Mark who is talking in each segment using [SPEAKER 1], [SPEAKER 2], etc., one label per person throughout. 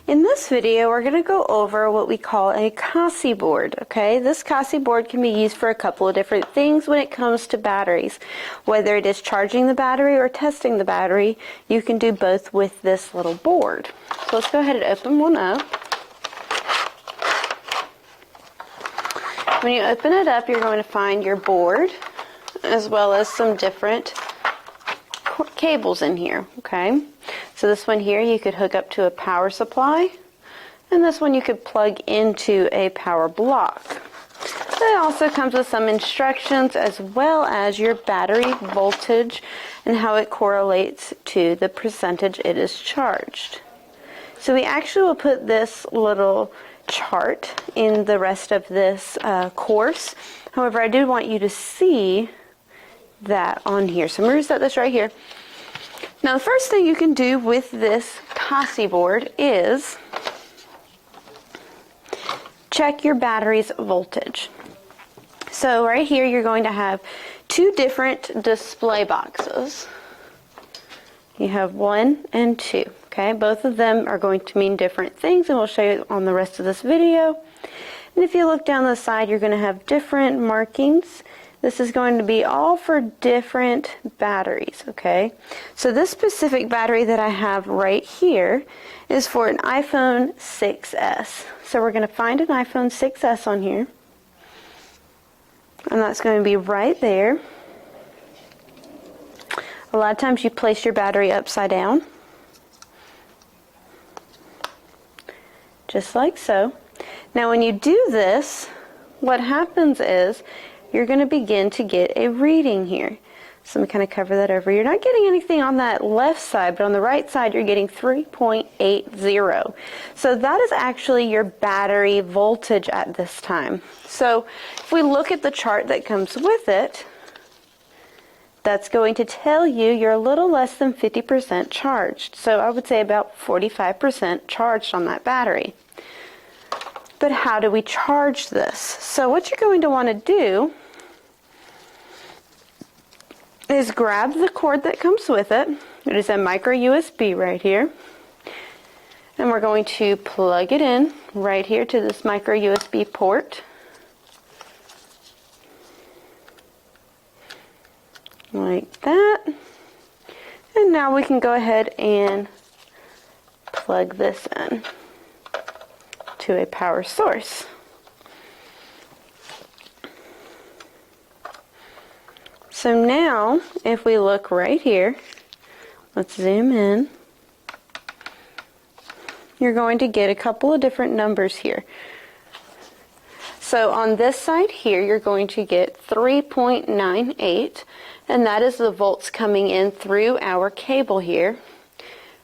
[SPEAKER 1] In this video, we're going to go over what we call a Kaisi board, okay? This Kaisi board can be used for a couple of different things when it comes to batteries. Whether it is charging the battery or testing the battery, you can do both with this little board. So let's go ahead and open one up. When you open it up, you're going to find your board as well as some different cables in here, okay? So this one here you could hook up to a power supply, and this one you could plug into a power block. It also comes with some instructions as well as your battery voltage and how it correlates to the percentage it is charged. So we actually will put this little chart in the rest of this course. However, I do want you to see that on here. So I'm going to set this right here. Now the first thing you can do with this Kaisi board is check your battery's voltage. So right here you're going to have two different display boxes. You have 1 and 2. Okay, both of them are going to mean different things, and we'll show you on the rest of this video. And if you look down the side, you're going to have different markings. This is going to be all for different batteries, okay? So this specific battery that I have right here is for an iPhone 6s. So we're going to find an iPhone 6s on here, and that's going to be right there. A lot of times you place your battery upside down, just like so. Now when you do this, what happens is you're going to begin to get a reading here. So let me kind of cover that over. You're not getting anything on that left side, but on the right side you're getting 3.80. So that is actually your battery voltage at this time. So if we look at the chart that comes with it, that's going to tell you you're a little less than 50% charged. So I would say about 45% charged on that battery. But how do we charge this? So what you're going to want to do is grab the cord that comes with it. It is a micro USB right here. And we're going to plug it in right here to this micro USB port. Like that. And now we can go ahead and plug this in to a power source. So now, if we look right here, let's zoom in, you're going to get a couple of different numbers here. So on this side here, you're going to get 3.98, and that is the volts coming in through our cable here.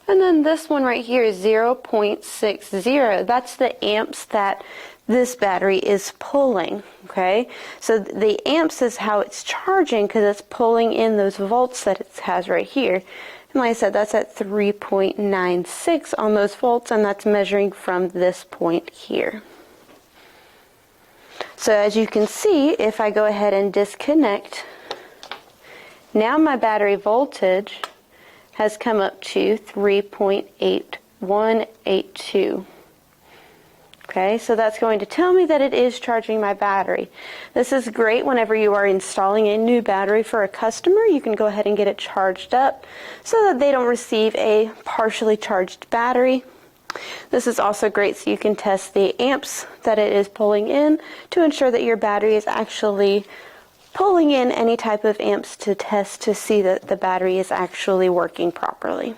[SPEAKER 1] And then this one right here is 0.60. That's the amps that this battery is pulling, okay? So the amps is how it's charging because it's pulling in those volts that it has right here. And like I said, that's at 3.96 on those volts, and that's measuring from this point here. So as you can see, if I go ahead and disconnect, now my battery voltage has come up to 3.8182. Okay, so that's going to tell me that it is charging my battery. This is great whenever you are installing a new battery for a customer. You can go ahead and get it charged up so that they don't receive a partially charged battery. This is also great so you can test the amps that it is pulling in to ensure that your battery is actually pulling in any type of amps to test to see that the battery is actually working properly.